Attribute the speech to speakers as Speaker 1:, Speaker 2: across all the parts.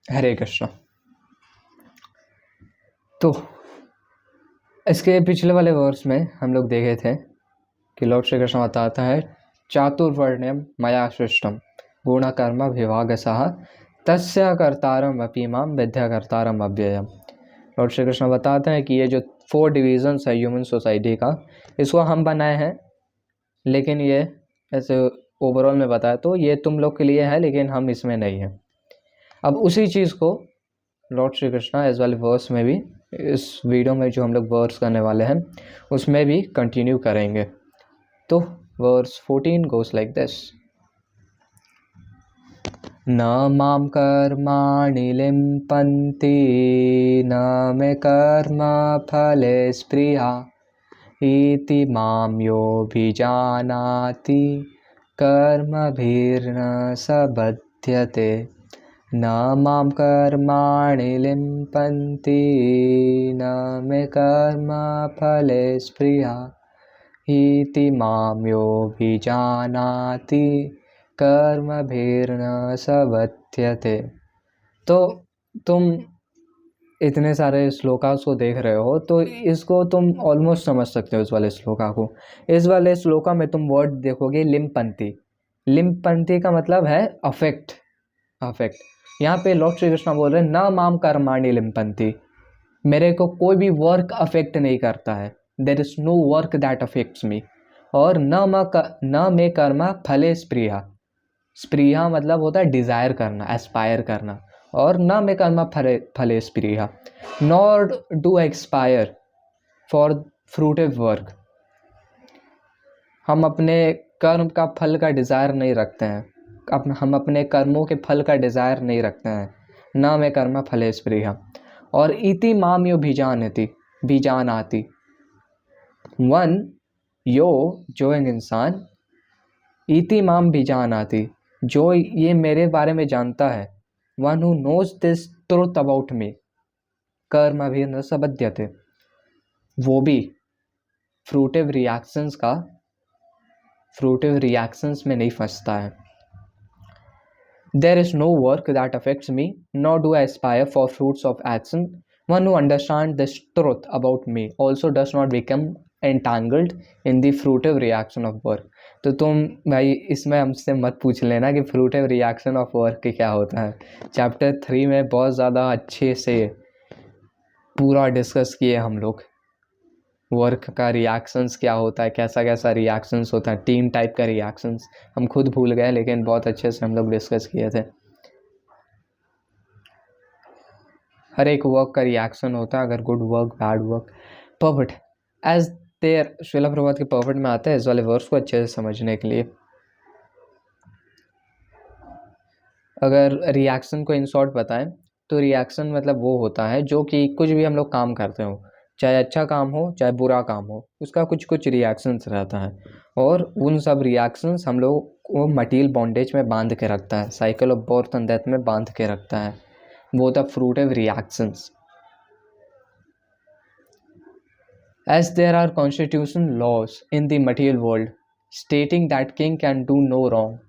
Speaker 1: हरे कृष्णा। तो इसके पिछले वाले वर्स में हम लोग देखे थे कि लॉर्ड श्री कृष्ण बताता है चातुर्वर्ण्यम मया सृष्टम गुण कर्म विभाग सह तस्य कर्तारम अपि माम विद्या कर्तारम अव्ययम। लॉर्ड श्री कृष्ण बताते हैं कि ये जो 4 डिविजन्स है ह्यूमन सोसाइटी का, इसको हम बनाए हैं, लेकिन ये ऐसे ओवरऑल में बताया तो ये तुम लोग के लिए है, लेकिन हम इसमें नहीं हैं। अब उसी चीज़ को lord Shri Krishna as well verse में भी, इस वीडियो में जो हम लोग वर्स करने वाले हैं उसमें भी कंटिन्यू करेंगे। तो वर्स 14 गोes लाइक दिस। न माम कर्माणि लिम्पन्ति न मे कर्म फले स्पृहा इति माम योऽभिजानाति कर्मभिर्न स बध्यते। न माम कर्माणि लिम्पन्ति न मे कर्म फले स्पृहा इति माम योऽभिजानाति कर्मभिर्न स बध्यते। तो तुम इतने सारे श्लोकास को देख रहे हो तो इसको तुम ऑलमोस्ट समझ सकते हो। इस वाले श्लोका को, इस वाले श्लोका में तुम वर्ड देखोगे लिम्पन्ति। लिम्पन्ति का मतलब है अफेक्ट। यहाँ पे लॉर्ड श्री कृष्ण बोल रहे हैं न माम कर्माणि लिम्पन्ति, मेरे को कोई भी वर्क अफेक्ट नहीं करता है। There is no work that affects me. और न मे कर्म फले स्पृहा। स्पृहा मतलब होता है डिजायर करना, एस्पायर करना। और न मे कर्म फले स्पृहा, nor do expire for fruitive work. हम अपने कर्म का फल का डिजायर नहीं रखते हैं, हम अपने कर्मों के फल का डिजायर नहीं रखते हैं। न मे कर्म फले स्पृहा। और इति माम यो बीजानाति, वन यो जो एक इंसान, इति माम बीजानाति जो ये मेरे बारे में जानता है, one who knows this truth about me कर्म भी न सबध्यते, वो भी फ्रूटिव रिएक्शंस में नहीं फंसता है। There is no work that affects me, nor do I aspire for fruits of action. One who understands this truth about me also does not become entangled in the fruitive reaction of work. तो तुम भाई इसमें हमसे मत पूछ लेना कि fruitive reaction of work क्या होता है। चैप्टर 3 में बहुत ज़्यादा अच्छे से पूरा डिस्कस किए हम लोग। वर्क का रिएक्शंस क्या होता है, कैसा कैसा रिएक्शंस होता है, 3 टाइप का रिएक्शंस हम खुद भूल गए, लेकिन बहुत अच्छे से हम लोग डिस्कस किए थे। हर एक वर्क का रिएक्शन होता है, अगर good work, bad work, perfect as there. Srila Prabhat के परफेक्ट में आते हैं इस वाले वर्ड्स को अच्छे से समझने के लिए। अगर रिएक्शन को इन शॉर्ट बताएं तो रिएक्शन मतलब वो होता है जो कि कुछ भी हम लोग काम करते हो, चाहे अच्छा काम हो चाहे बुरा काम हो, उसका कुछ कुछ रिएक्शंस रहता है। और उन सब रिएक्शंस हम लोग को मटीरियल बॉन्डेज में बांध के रखता है, cycle of birth and death में बांध के रखता है, वो the fruitive reactions. As there are constitution laws in the material world stating that king can do no wrong,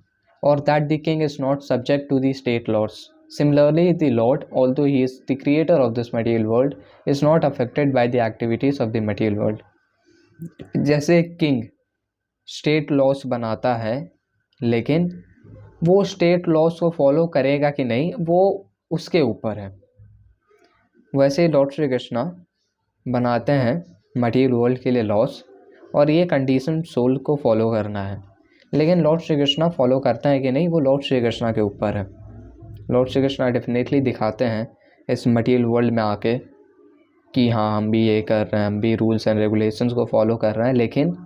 Speaker 1: or that the king is not subject to the state laws, similarly the Lord, although he is the creator of this material world, is not affected by the activities of the material world. जैसे king state loss बनाता है, लेकिन वो state loss को follow करेगा कि नहीं वो उसके ऊपर है, वैसे लॉर्ड श्री कृष्ण बनाते हैं मटीरियल वर्ल्ड के लिए लॉस, और ये कंडीशन सोल को फॉलो करना है। लेकिन लॉर्ड श्री कृष्ण फॉलो करते हैं कि नहीं वो लॉर्ड श्री कृष्ण के ऊपर है। लॉर्ड श्री कृष्ण डेफिनेटली दिखाते हैं इस मटीरियल वर्ल्ड में आके कि हाँ हम भी ये कर रहे हैं, हम भी रूल्स एंड रेगुलेशंस को फॉलो कर रहे हैं, लेकिन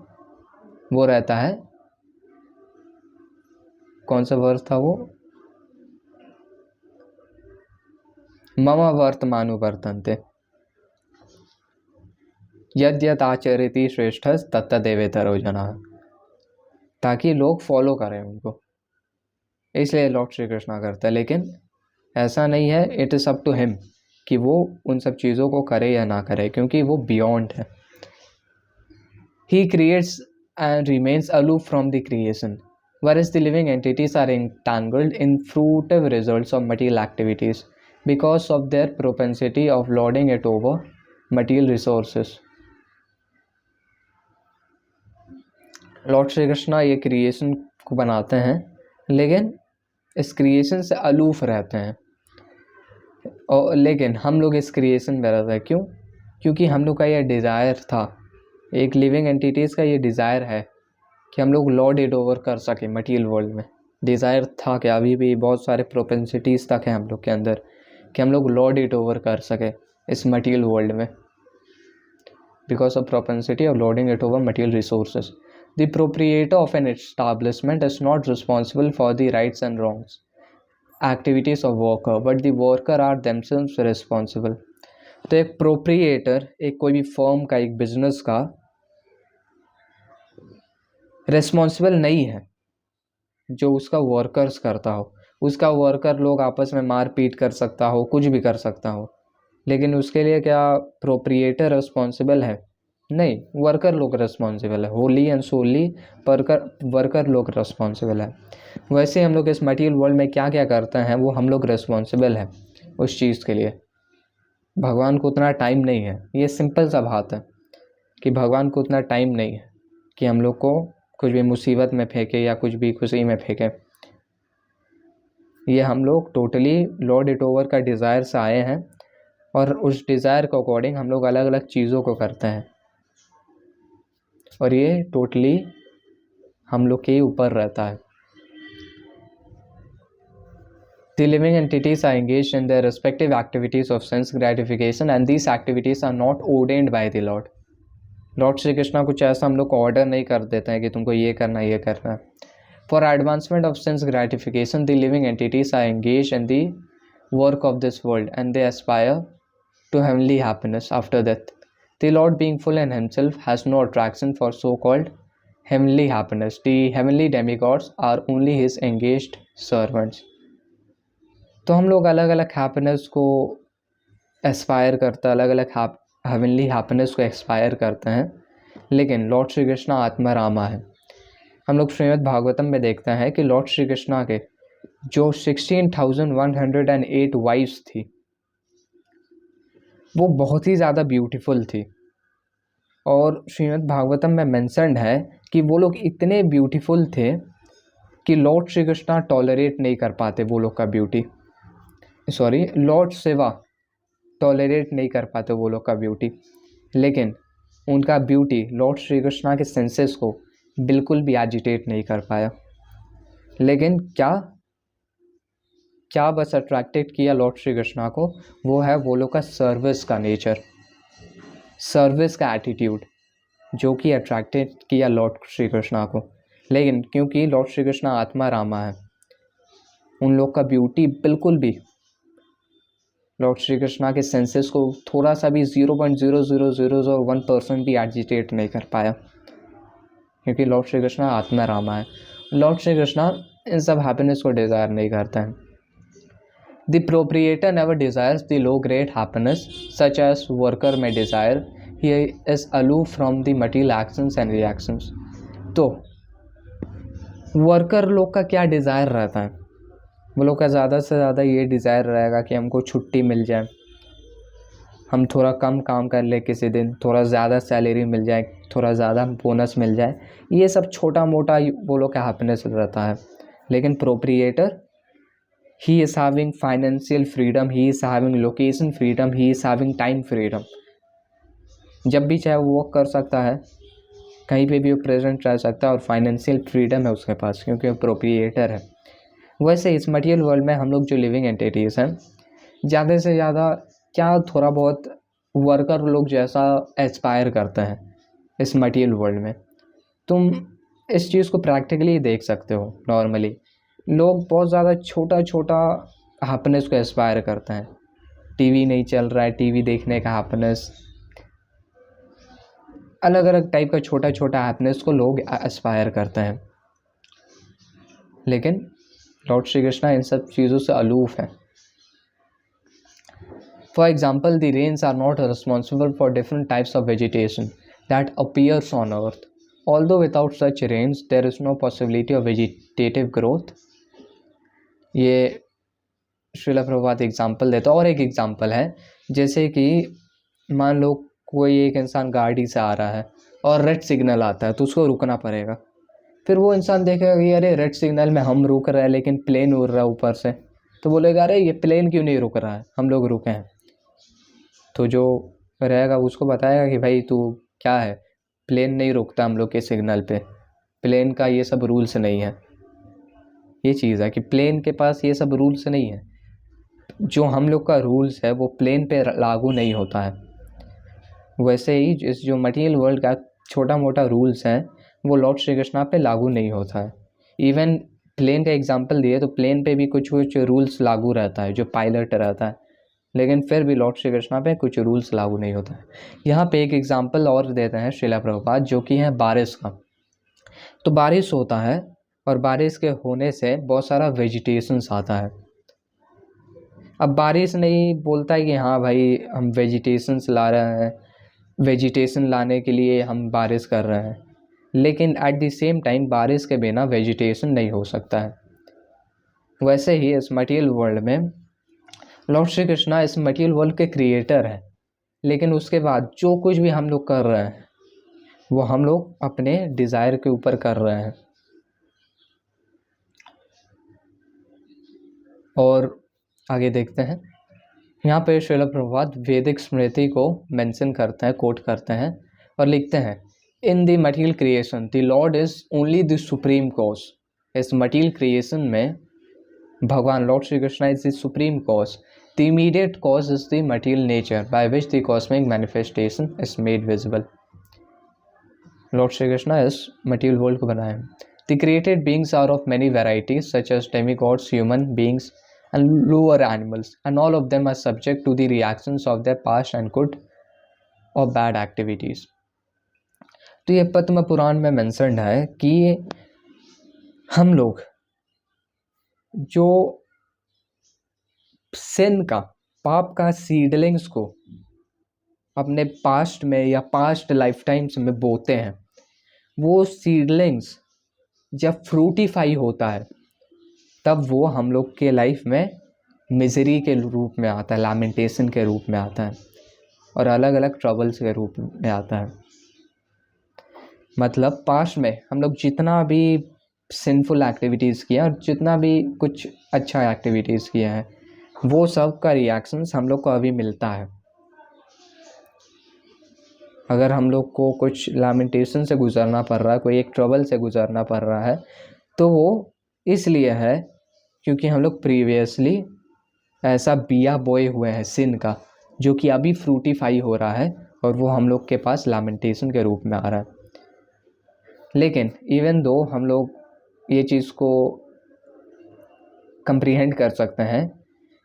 Speaker 1: वो रहता है, कौन सा वर्स था वो, मम वर्तमानुवर्तन्ते यद्यत आचरति श्रेष्ठ तत्तदेवेतरो जनाः, ताकि लोग फॉलो करें उनको, इसलिए लॉर्ड श्री कृष्णा करता है। लेकिन ऐसा नहीं है, it is up to him कि वो उन सब चीज़ों को करे या ना करे, क्योंकि वो बियॉन्ड है। He creates and remains aloof from the creation, whereas the living entities are entangled in fruitive results of material activities. because of their propensity of lording it over material resources. Lord Shri Krishna ये creation को बनाते हैं लेकिन इस creation से aloof रहते हैं, और लेकिन हम लोग इस क्रिएशन में रहते हैं। क्यों? क्योंकि हम लोग का ये डिज़ायर था, एक लिविंग एंटिटीज़ का ये डिज़ायर है कि हम लोग लॉर्ड इट ओवर कर सकें मटीरियल वर्ल्ड में। डिज़ायर था कि अभी भी बहुत सारे प्रोपेंसिटीज़ तक हैं हम लोग के अंदर कि हम लोग लॉर्ड इट ओवर कर सकें इस मटीरियल वर्ल्ड में, because of propensity of lording it over material resources. The proprietor of an establishment is not responsible for the rights and wrongs activities of worker, but the worker are themselves responsible. तो एक proprietor, एक कोई भी firm का, एक business का responsible नहीं है जो उसका वर्कर्स करता हो। उसका वर्कर लोग आपस में मार पीट कर सकता हो, कुछ भी कर सकता हो, लेकिन उसके लिए क्या प्रोप्रिएटर रिस्पॉन्सिबल है? नहीं, वर्कर लोग रिस्पॉन्सिबल है, होली एंड सोली वर्कर लोग रिस्पॉन्सिबल है। वैसे हम लोग इस मटीरियल वर्ल्ड में क्या क्या करते हैं वो हम लोग रिस्पॉन्सिबल है उस चीज़ के लिए। भगवान को उतना टाइम नहीं है, ये सिंपल सा बात है कि भगवान को उतना टाइम नहीं है कि हम लोग को कुछ भी मुसीबत में फेंके या कुछ भी खुशी में फेंके। ये हम लोग टोटली लॉर्ड इट ओवर का डिज़ायर से आए हैं और उस डिज़ायर के अकॉर्डिंग हम लोग अलग अलग चीज़ों को करते हैं, और ये टोटली हम लोग के ऊपर रहता है। The living entities are engaged in their respective activities of sense gratification and these activities are not ordained by the Lord. Lord Shri Krishna कुछ ऐसा हम लोग को ऑर्डर नहीं कर देते हैं कि तुमको ये करना ये करना। For advancement of sense gratification, the living entities are engaged in the work of this world and they aspire to heavenly happiness after death. The Lord, being full in himself, has no attraction for so-called heavenly happiness. The heavenly demigods are only his engaged servants. तो हम लोग अलग अलग happiness को Aspire करते हैं, अलग अलग हेवनली हैप्पीनेस को एक्सपायर करते हैं, लेकिन लॉर्ड श्री कृष्णा आत्मा रामा है। हम लोग श्रीमद् भागवतम में देखते हैं कि लॉर्ड श्री कृष्णा के जो 16,108 वाइफ्स थी वो बहुत ही ज़्यादा ब्यूटीफुल थी, और श्रीमद् भागवतम में मेंशन्ड है कि वो लोग इतने ब्यूटीफुल थे कि लॉर्ड श्री कृष्णा टॉलरेट नहीं कर पाते वो लोग का ब्यूटी, लॉर्ड शिवा टॉलरेट नहीं कर पाते वो लोग का ब्यूटी, लेकिन उनका ब्यूटी लॉर्ड श्री कृष्णा के सेंसेस को बिल्कुल भी एजिटेट नहीं कर पाया। लेकिन क्या बस अट्रैक्टेड किया लॉर्ड श्री कृष्णा को, वो है वो लोग का सर्विस का नेचर, सर्विस का एटीट्यूड, जो कि अट्रैक्टेड किया लॉर्ड श्री कृष्णा को। लेकिन क्योंकि लॉर्ड श्री कृष्णा आत्मा रामा है, उन लोग का ब्यूटी बिल्कुल भी लॉर्ड श्री कृष्णा के सेंसेस को थोड़ा सा भी 0.000001% भी एजिटेट नहीं कर पाया, क्योंकि लॉर्ड श्री कृष्णा आत्मा रामा है। लॉर्ड श्री कृष्णा इन सब हैप्पीनेस को डिज़ायर नहीं करते हैं। The proprietor never desires the low grade happiness such as worker में desire, he is aloof from the material actions and reactions. तो वर्कर लोग का क्या डिज़ायर रहता है? वो लोग का ज़्यादा से ज़्यादा ये डिज़ायर रहेगा कि हमको छुट्टी मिल जाए, हम थोड़ा कम काम कर ले किसी दिन, थोड़ा ज़्यादा सैलरी मिल जाए, थोड़ा ज़्यादा बोनस मिल जाए, ये सब छोटा मोटा वो लोग का हैप्पीनेस रहता है। लेकिन proprietor, he is having financial freedom, he is having location freedom, he is having time freedom. जब भी चाहे वो वर्क कर सकता है, कहीं पे भी वो प्रेजेंट रह सकता है, और फाइनेंशियल फ्रीडम है उसके पास क्योंकि वो प्रोप्रिएटर है। वैसे इस मटीरियल वर्ल्ड में हम लोग जो लिविंग एंटिटीज़ हैं, ज़्यादा से ज़्यादा क्या थोड़ा बहुत वर्कर लोग जैसा एस्पायर करते हैं इस मटीरियल वर्ल्ड में। तुम इस चीज़ को प्रैक्टिकली देख सकते हो। नॉर्मली लोग बहुत ज़्यादा छोटा छोटा हैप्पीनेस को एस्पायर करते हैं। टीवी नहीं चल रहा है, टीवी देखने का हैप्पीनेस, अलग अलग टाइप का छोटा छोटा हैप्पीनेस को लोग एस्पायर करते हैं, लेकिन लॉर्ड श्री कृष्णा इन सब चीज़ों से अलूफ है। For example, the rains are not responsible for different types of vegetation that appears on earth. Although without such rains, there is no possibility of vegetative growth. ये श्रीला प्रभुपाद एग्जाम्पल देता है, और एक एग्जाम्पल है, जैसे कि मान लो कोई एक इंसान गाड़ी से आ रहा है और रेड सिग्नल आता है तो उसको रुकना पड़ेगा। फिर वो इंसान देखेगा कि अरे रेड सिग्नल में हम रुक रहे हैं लेकिन प्लेन उड़ रहा है ऊपर से, तो बोलेगा अरे ये प्लेन क्यों नहीं रुक रहा है, हम लोग रुके हैं। तो जो रहेगा उसको बताएगा कि भाई तू क्या है, प्लेन नहीं रुकता हम लोग के सिग्नल पे, प्लेन का ये सब रूल्स नहीं है। ये चीज़ है कि प्लेन के पास ये सब रूल्स नहीं है, जो हम लोग का रूल्स है वो प्लेन पे लागू नहीं होता है। वैसे ही जो मटेरियल वर्ल्ड का छोटा मोटा रूल्स हैं वो लॉर्ड श्री कृष्णा पे लागू नहीं होता है। इवन प्लेन का एग्जांपल दिए तो प्लेन पे भी कुछ कुछ रूल्स लागू रहता है जो पायलट रहता है, लेकिन फिर भी लॉर्ड श्री कृष्णा पे कुछ रूल्स लागू नहीं होता है। यहाँ पे एक एग्जांपल और देते हैं श्रीला प्रभुपाद, जो कि है बारिश का। तो बारिश होता है और बारिश के होने से बहुत सारा वेजिटेशंस आता है। अब बारिश नहीं बोलता है कि हाँ भाई हम वेजिटेशंस ला रहे हैं, वेजिटेशन लाने के लिए हम बारिश कर रहे हैं, लेकिन एट द सेम टाइम बारिश के बिना वेजिटेशन नहीं हो सकता है। वैसे ही इस मटेरियल वर्ल्ड में लॉर्ड श्री कृष्णा इस मटेरियल वर्ल्ड के क्रिएटर हैं, लेकिन उसके बाद जो कुछ भी हम लोग कर रहे हैं वो हम लोग अपने डिज़ायर के ऊपर कर रहे हैं। और आगे देखते हैं, यहाँ पे श्रील प्रभुपाद वैदिक स्मृति को मेंशन करते हैं, कोट करते हैं और लिखते हैं, in the material creation the Lord is only the supreme cause. इस मटेरियल क्रिएशन में भगवान lord Shri Krishna is the supreme cause. The immediate cause is the material nature by which the cosmic manifestation is made visible. Lord Shri Krishna इस material world को बनाए। The created beings are of many varieties such as demigods, human beings and lower animals, and all of them are subject to the reactions of their past and good or bad activities। तो ये पद्म पुराण में mentioned है कि हम लोग जो सिन का, पाप का सीडलिंग्स को अपने पास्ट में या पास्ट लाइफ टाइम्स में बोते हैं, वो सीडलिंग्स जब फ्रूटिफाई होता है तब वो हम लोग के लाइफ में मिजरी के रूप में आता है, लैमेंटेशन के रूप में आता है और अलग अलग ट्रबल्स के रूप में आता है। मतलब पास्ट में हम लोग जितना भी सिंफुल एक्टिविटीज़ किए और जितना भी कुछ अच्छा एक्टिविटीज़ किए हैं वो सब का रिएक्शंस हम लोग को अभी मिलता है। अगर हम लोग को कुछ लैमेंटेशन से गुजरना पड़ रहा है, कोई एक ट्रबल से गुजरना पड़ रहा है, तो वो इसलिए है क्योंकि हम लोग प्रीवियसली ऐसा बिया बोए हुए हैं सिन का, जो कि अभी फ्रूटिफाई हो रहा है और वो हम लोग के पास लैमेंटेशन के रूप में आ रहा है। लेकिन इवन दो हम लोग ये चीज़ को कंप्रीहेंड कर सकते हैं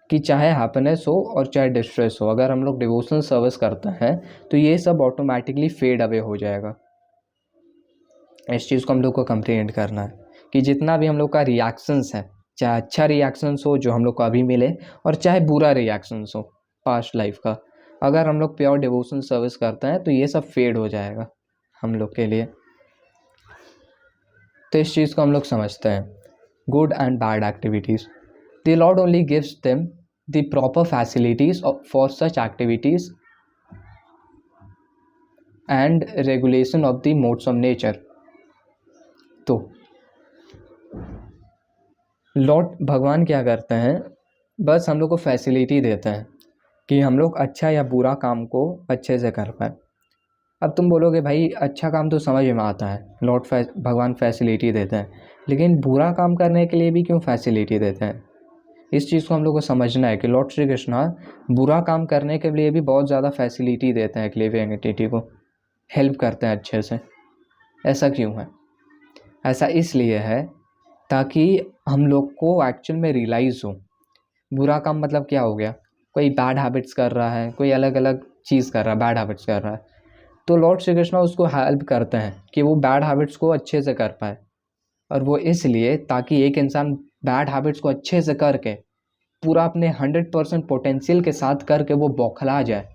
Speaker 1: कि चाहे हैप्पीनेस हो और चाहे डिस्ट्रेस हो, अगर हम लोग डिवोशनल सर्विस करते हैं तो ये सब ऑटोमेटिकली फेड अवे हो जाएगा। इस चीज़ को हम लोग को कंप्रीहेंड करना है कि जितना भी हम लोग का रिएक्शंस है, चाहे अच्छा रिएक्शंस हो जो हम लोग को अभी मिले और चाहे बुरा रिएक्शंस हो पास्ट लाइफ का, अगर हम लोग प्योर डिवोशनल सर्विस करते हैं तो ये सब फेड हो जाएगा हम लोग के लिए। तो इस चीज़ को हम लोग समझते हैं। Good and bad activities, the Lord only gives them the proper facilities for such activities and regulation of the modes of nature. तो लॉर्ड भगवान क्या करते हैं, बस हम लोग को फैसिलिटी देते हैं कि हम लोग अच्छा या बुरा काम को अच्छे से कर पाए। अब तुम बोलोगे भाई अच्छा काम तो समझ में आता है, लॉर्ड भगवान फैसिलिटी देते हैं, लेकिन बुरा काम करने के लिए भी क्यों फैसिलिटी देते हैं? इस चीज़ को हम लोग को समझना है कि लॉर्ड श्री कृष्णा बुरा काम करने के लिए भी बहुत ज़्यादा फैसिलिटी देते हैं, लिविंग एंटिटी को हेल्प करते हैं अच्छे से। ऐसा क्यों है? ऐसा इसलिए है ताकि हम लोग को एक्चुअल में रियलाइज़ हो। बुरा काम मतलब क्या हो गया, कोई बैड हैबिट्स कर रहा है, कोई अलग अलग चीज़ कर रहा है, बैड हैबिट्स कर रहा है, तो लॉर्ड श्री कृष्णा उसको हेल्प करते हैं कि वो बैड हैबिट्स को अच्छे से कर पाए। और वो इसलिए ताकि एक इंसान बैड हैबिट्स को अच्छे से करके पूरा अपने 100% पोटेंशियल के साथ करके वो बौखला जाए,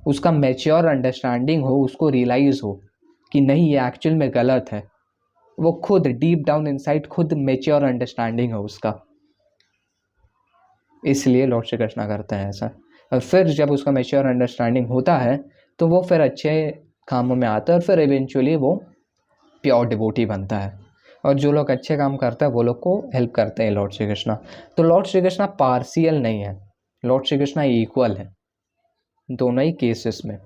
Speaker 1: उसका मैच्योर अंडरस्टैंडिंग हो, उसको रियलाइज़ हो कि नहीं ये एक्चुअल में गलत है, वो खुद डीप डाउन इनसाइड खुद मैच्योर अंडरस्टैंडिंग हो उसका। इसलिए लॉर्ड श्री कृष्णा करते हैं ऐसा। और फिर जब उसका मैच्योर अंडरस्टैंडिंग होता है तो वो फिर अच्छे कामों में आता है और फिर इवेंचुअली वो प्योर डिवोटी बनता है। और जो लोग अच्छे काम करते हैं वो लोग को हेल्प करते हैं लॉर्ड श्री कृष्णा। तो लॉर्ड श्री कृष्णा पार्शियल नहीं है, लॉर्ड श्री कृष्णा इक्वल है दोनों ही केसेस में।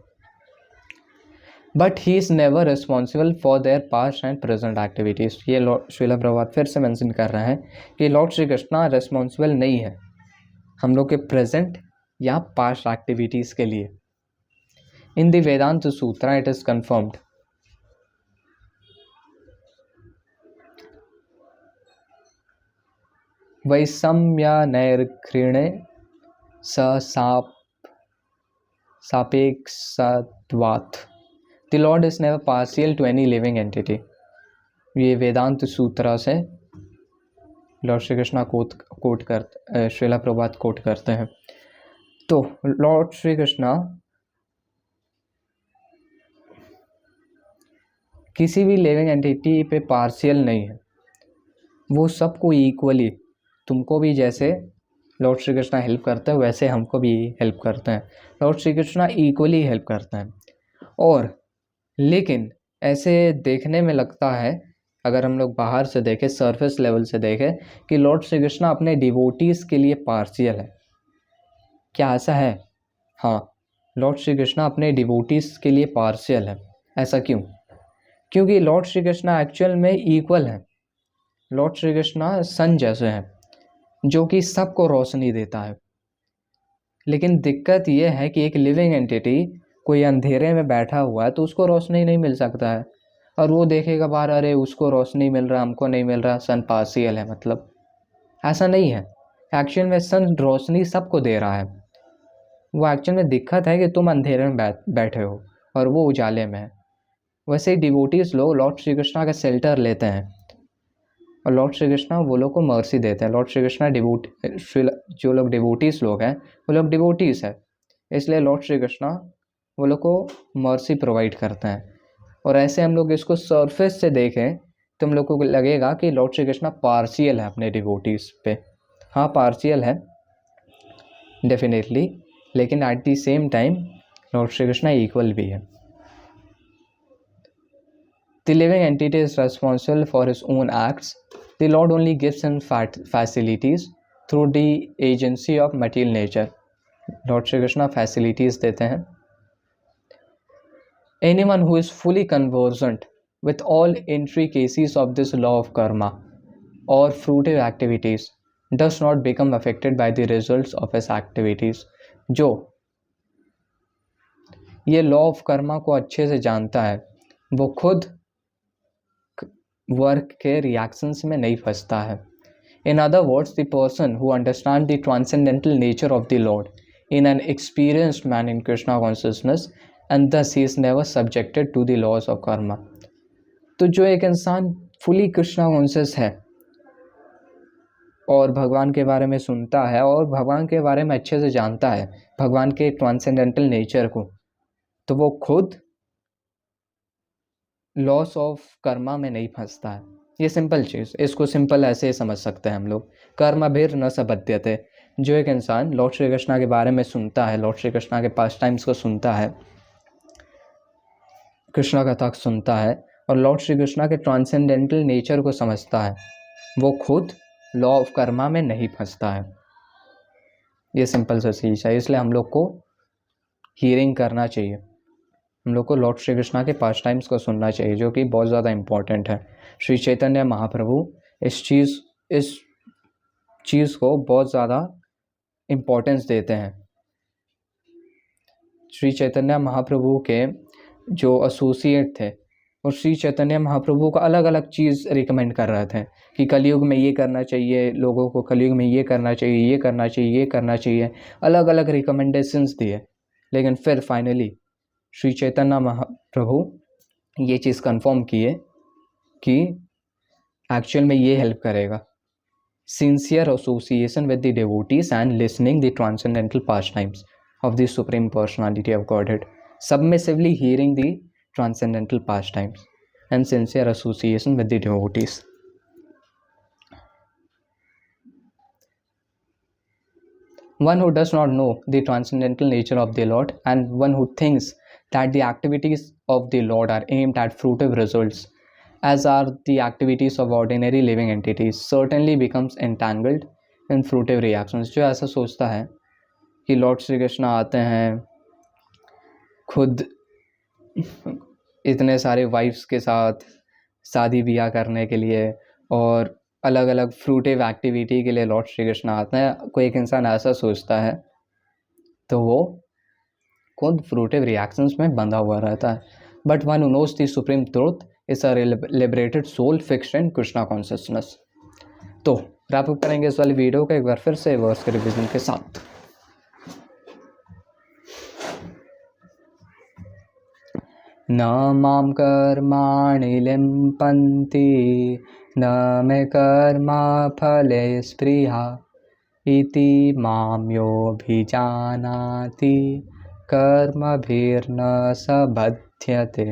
Speaker 1: But he is never responsible for their past and present activities. ये लॉर्ड श्रीला प्रभुपाद फिर से मेंशन कर रहे हैं कि लॉर्ड श्री कृष्णा रिस्पॉन्सिबल नहीं है हम लोग के प्रेजेंट या पास्ट एक्टिविटीज़ के लिए। In the Vedanta sutra it is confirmed वैषम्यनैर्घृणे सापेक्षत्वात् the Lord is never partial to any living entity. ये वेदांत सूत्रा से लॉर्ड श्री कृष्णा कोट करते, श्रीला प्रभुपाद कोट करते हैं। तो लॉर्ड श्री कृष्णा किसी भी लिविंग एंटिटी पे पार्शियल नहीं है, वो सबको इक्वली, तुमको भी जैसे लॉर्ड श्री कृष्णा हेल्प करते हैं वैसे हमको भी हेल्प करते हैं। Lord Shri Krishna equally help करते हैं। और लेकिन ऐसे देखने में लगता है, अगर हम लोग बाहर से देखें, सरफेस लेवल से देखें, कि लॉर्ड श्री कृष्णा अपने डिवोटीज़ के लिए पार्शियल है। क्या ऐसा है? हाँ, लॉर्ड श्री कृष्णा अपने डिवोटीज़ के लिए पार्शियल है। ऐसा क्यों? क्योंकि लॉर्ड श्री कृष्णा एक्चुअल में इक्वल है। लॉर्ड श्री कृष्णा सन जैसे हैं जो कि सबको रोशनी देता है। लेकिन दिक्कत यह है कि एक लिविंग एंटिटी कोई अंधेरे में बैठा हुआ है तो उसको रोशनी नहीं मिल सकता है, और वो देखेगा बाहर, अरे उसको रोशनी मिल रहा, हमको नहीं मिल रहा, सन पार्शियल है। मतलब ऐसा नहीं है। एक्चुअल में सन रोशनी सबको दे रहा है। वो एक्चुअल में दिक्कत है कि तुम अंधेरे में बैठे हो और वो उजाले में है। वैसे ही डिवोटीज लोग लॉर्ड श्री कृष्णा का शेल्टर लेते हैं और लॉर्ड श्री कृष्णा वो लोग को मर्सी देते हैं। लॉर्ड श्री कृष्णा जो लोग डिवोटीज लोग हैं वो लोग डिवोटीज है, इसलिए लॉर्ड श्री कृष्णा वो लोग को मर्सी प्रोवाइड करते हैं। और ऐसे हम लोग इसको सरफेस से देखें तो हम लोग को लगेगा कि लॉर्ड श्री कृष्णा पार्शियल है अपने डिवोटीज पे। हाँ, पार्शियल है डेफिनेटली, लेकिन at the same time Lord Shri Krishna equal भी है। The living entity is responsible for his own acts. The Lord only gives him facilities through the agency of material nature. Lord Shri Krishna facilities देते हैं। Anyone who is fully conversant with all intricacies of this law of karma or fruitive activities does not become affected by the results of his activities. जो ये law of Karma को अच्छे से जानता है वो खुद वर्क के रिएक्शंस में नहीं फंसता है। In other words, the person who understands the transcendental nature of the Lord in an experienced man in Krishna consciousness, and thus he is never subjected to the laws of karma. तो जो एक इंसान fully Krishna conscious है और भगवान के बारे में सुनता है और भगवान के बारे में अच्छे से जानता है, भगवान के ट्रांसेंडेंटल नेचर को, तो वो खुद लॉस ऑफ कर्मा में नहीं फंसता है। ये सिंपल चीज़, इसको सिंपल ऐसे ही समझ सकते हैं हम लोग। कर्म भीर न सबध्यते। जो एक इंसान लॉर्ड श्री कृष्णा के बारे में सुनता है, लॉर्ड श्री कृष्णा के पास टाइम्स को सुनता है, कृष्णा कथा सुनता है और लॉर्ड श्री कृष्णा के ट्रांसेंडेंटल नेचर को समझता है, वो खुद लॉ ऑफ कर्मा में नहीं फंसता है। ये सिंपल सा चीज़ है। इसलिए हम लोग को हियरिंग करना चाहिए, हम लोग को लॉर्ड श्री कृष्णा के पास टाइम्स को सुनना चाहिए, जो कि बहुत ज़्यादा इम्पॉर्टेंट है। श्री चैतन्य महाप्रभु इस चीज़ को बहुत ज़्यादा इम्पोर्टेंस देते हैं। श्री चैतन्य महाप्रभु के जो एसोसिएट थे और श्री चैतन्य महाप्रभु को अलग अलग चीज़ रिकमेंड कर रहे थे कि कलयुग में ये करना चाहिए, लोगों को कलयुग में ये करना चाहिए, ये करना चाहिए, ये करना चाहिए, अलग अलग रिकमेंडेशंस दिए। लेकिन फिर फाइनली श्री चैतन्य महाप्रभु ये चीज़ कंफर्म किए कि एक्चुअल में ये हेल्प करेगा, sincere association with the devotees and listening the transcendental pastimes of the Supreme Personality of Godhead, submissively hearing the transcendental pastimes, and sincere association with the devotees. one who does not know the transcendental nature of the Lord, and one who thinks that the activities of the Lord are aimed at fruitive results, as are the activities of ordinary living entities, certainly becomes entangled in fruitive reactions. जो ऐसा सोचता है कि Lord Shri Krishna आते हैं खुद इतने सारे वाइफ्स के साथ शादी ब्याह करने के लिए और अलग अलग फ्रूटिव एक्टिविटी के लिए लॉर्ड श्री कृष्ण आते हैं, कोई एक इंसान ऐसा सोचता है तो वो खुद फ्रूटिव रिएक्शंस में बंधा हुआ रहता है. But one who knows the supreme truth is a liberated soul fixed in Krishna consciousness. तो रैप अप करेंगे इस वाली वीडियो को एक बार फिर से वर्स के रिविजन के साथ. न माम कर्माणि लिम्पन्ति न मे कर्मा फले स्पृहा इति माम योऽभिजानाति कर्मभिर्न स बध्यते.